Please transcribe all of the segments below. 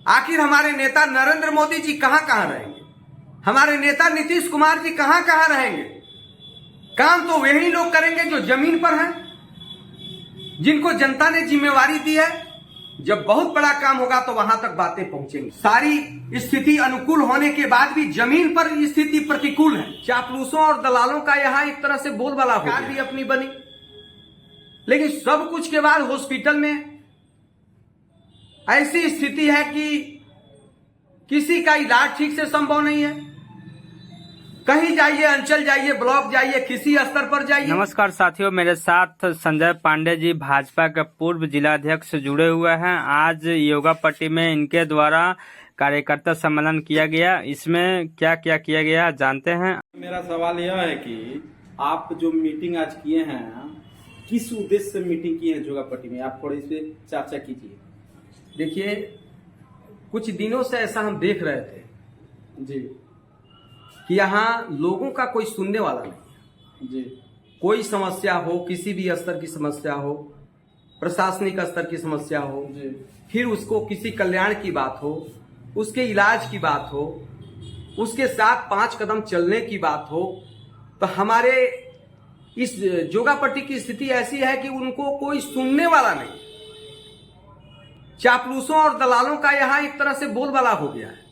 आखिर हमारे नेता नरेंद्र मोदी जी कहां कहां रहेंगे? हमारे नेता नीतीश कुमार जी कहां कहां रहेंगे? काम तो वही लोग करेंगे जो जमीन पर हैं, जिनको जनता ने जिम्मेवारी दी है। जब बहुत बड़ा काम होगा तो वहां तक बातें पहुंचेंगी। सारी स्थिति अनुकूल होने के बाद भी जमीन पर स्थिति प्रतिकूल है। चापलूसों और दलालों का यहाँ एक तरह से बोलबाला हो गया। भी अपनी बनी, लेकिन सब कुछ के बाद हॉस्पिटल में ऐसी स्थिति है कि किसी का इलाज ठीक से संभव नहीं है। कहीं जाइए, अंचल जाइए, ब्लॉक जाइए, किसी स्तर पर जाइए। नमस्कार साथियों, मेरे साथ संजय पांडे जी भाजपा के पूर्व जिलाध्यक्ष जुड़े हुए हैं। आज योगापट्टी में इनके द्वारा कार्यकर्ता सम्मेलन किया गया। इसमें क्या क्या किया गया जानते हैं। मेरा सवाल यह है कि आप जो मीटिंग आज किए हैं, किस उद्देश्य से मीटिंग की है जोगापट्टी में? आप थोड़ी इस पे चर्चा कीजिए। देखिए, कुछ दिनों से ऐसा हम देख रहे थे जी कि यहाँ लोगों का कोई सुनने वाला नहीं जी। कोई समस्या हो, किसी भी स्तर की समस्या हो, प्रशासनिक स्तर की समस्या हो जी, फिर उसको किसी कल्याण की बात हो, उसके इलाज की बात हो, उसके साथ 5 कदम चलने की बात हो, तो हमारे इस जोगापट्टी की स्थिति ऐसी है कि उनको कोई सुनने वाला नहीं। चापलूसों और दलालों का यहाँ एक तरह से बोलबाला हो गया है।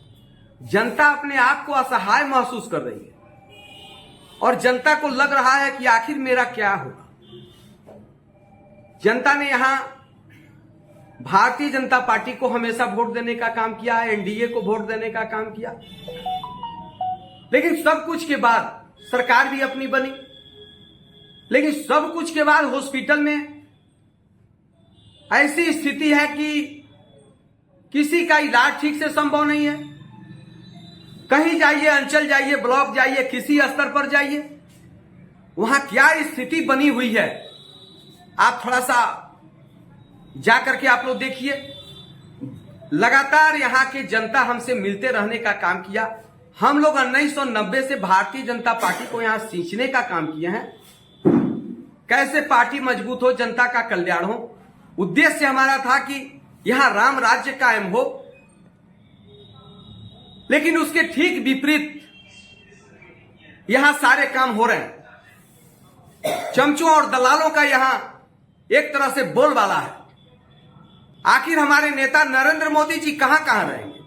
जनता अपने आप को असहाय महसूस कर रही है और जनता को लग रहा है कि आखिर मेरा क्या होगा। जनता ने यहां भारतीय जनता पार्टी को हमेशा वोट देने का काम किया है, एनडीए को वोट देने का काम किया, लेकिन सब कुछ के बाद सरकार भी अपनी बनी, लेकिन सब कुछ के बाद हॉस्पिटल में ऐसी स्थिति है कि किसी का इलाज ठीक से संभव नहीं है। कहीं जाइए, अंचल जाइए, ब्लॉक जाइए, किसी स्तर पर जाइए, वहां क्या स्थिति बनी हुई है आप थोड़ा सा जाकर के आप लोग देखिए। लगातार यहाँ के जनता हमसे मिलते रहने का काम किया। हम लोग 1990 से भारतीय जनता पार्टी को यहाँ सींचने का काम किए हैं। कैसे पार्टी मजबूत हो, जनता का कल्याण हो। उद्देश्य हमारा था कि यहां राम राज्य कायम हो, लेकिन उसके ठीक विपरीत यहां सारे काम हो रहे हैं। चमचों और दलालों का यहां एक तरह से बोलबाला है। आखिर हमारे नेता नरेंद्र मोदी जी कहां कहां रहेंगे?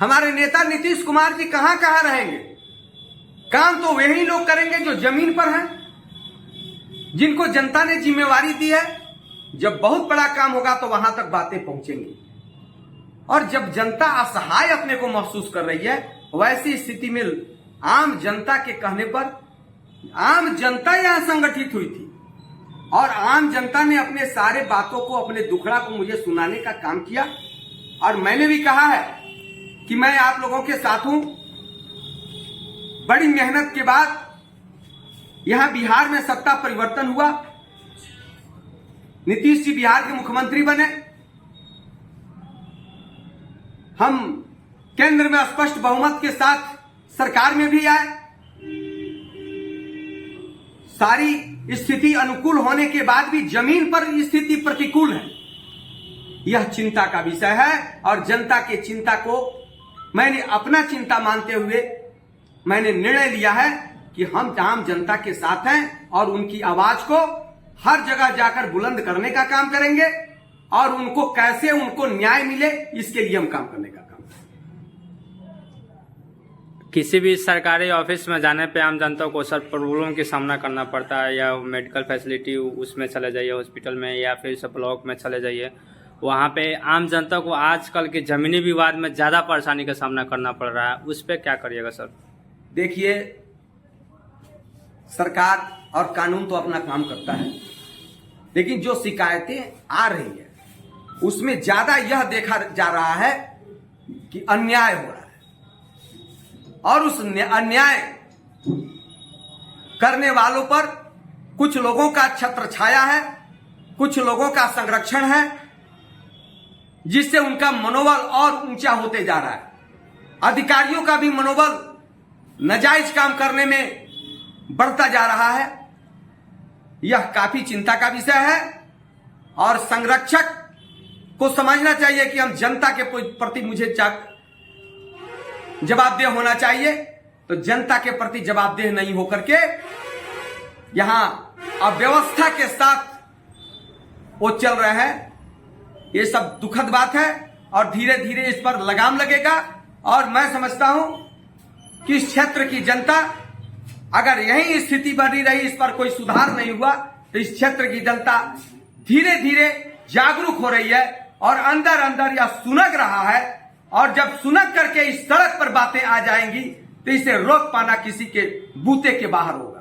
हमारे नेता नीतीश कुमार जी कहां कहां रहेंगे? काम तो वही लोग करेंगे जो जमीन पर हैं, जिनको जनता ने जिम्मेवारी दी है। जब बहुत बड़ा काम होगा तो वहां तक बातें पहुंचेंगी। और जब जनता असहाय अपने को महसूस कर रही है, वैसी स्थिति में आम जनता के कहने पर आम जनता यहां संगठित हुई थी और आम जनता ने अपने सारे बातों को, अपने दुखड़ा को मुझे सुनाने का काम किया। और मैंने भी कहा है कि मैं आप लोगों के साथ हूं। बड़ी मेहनत के बाद यहां बिहार में सत्ता परिवर्तन हुआ, नीतीश जी बिहार के मुख्यमंत्री बने, हम केंद्र में स्पष्ट बहुमत के साथ सरकार में भी आए। सारी स्थिति अनुकूल होने के बाद भी जमीन पर स्थिति प्रतिकूल है। यह चिंता का विषय है और जनता के चिंता को मैंने अपना चिंता मानते हुए मैंने निर्णय लिया है कि हम आम जनता के साथ हैं और उनकी आवाज को हर जगह जाकर बुलंद करने का काम करेंगे और उनको कैसे उनको न्याय मिले, इसके लिए हम काम करने का काम करेंगे। किसी भी सरकारी ऑफिस में जाने पे आम जनता को सर प्रॉब्लम की सामना करना पड़ता है, या मेडिकल फैसिलिटी उसमें चले जाइए हॉस्पिटल में, या फिर सब ब्लॉक में चले जाइए, वहाँ पे आम जनता को आजकल के जमीनी विवाद में ज़्यादा परेशानी का सामना करना पड़ रहा है। उस पर क्या करिएगा सर? देखिए, सरकार और कानून तो अपना काम करता है, लेकिन जो शिकायतें आ रही है उसमें ज्यादा यह देखा जा रहा है कि अन्याय हो रहा है और उस अन्याय करने वालों पर कुछ लोगों का छत्र छाया है, कुछ लोगों का संरक्षण है, जिससे उनका मनोबल और ऊंचा होते जा रहा है। अधिकारियों का भी मनोबल नाजायज काम करने में बढ़ता जा रहा है। यह काफी चिंता का विषय है और संरक्षक को समझना चाहिए कि हम जनता के प्रति मुझे जवाबदेह होना चाहिए, तो जनता के प्रति जवाबदेह नहीं होकर के यहां अव्यवस्था के साथ वो चल रहे हैं। ये सब दुखद बात है और धीरे धीरे इस पर लगाम लगेगा। और मैं समझता हूं कि इस क्षेत्र की जनता, अगर यही स्थिति बनी रही, इस पर कोई सुधार नहीं हुआ, तो इस क्षेत्र की जनता धीरे धीरे जागरूक हो रही है और अंदर अंदर यह सुनग रहा है। और जब सुनग करके इस सड़क पर बातें आ जाएंगी तो इसे रोक पाना किसी के बूते के बाहर होगा।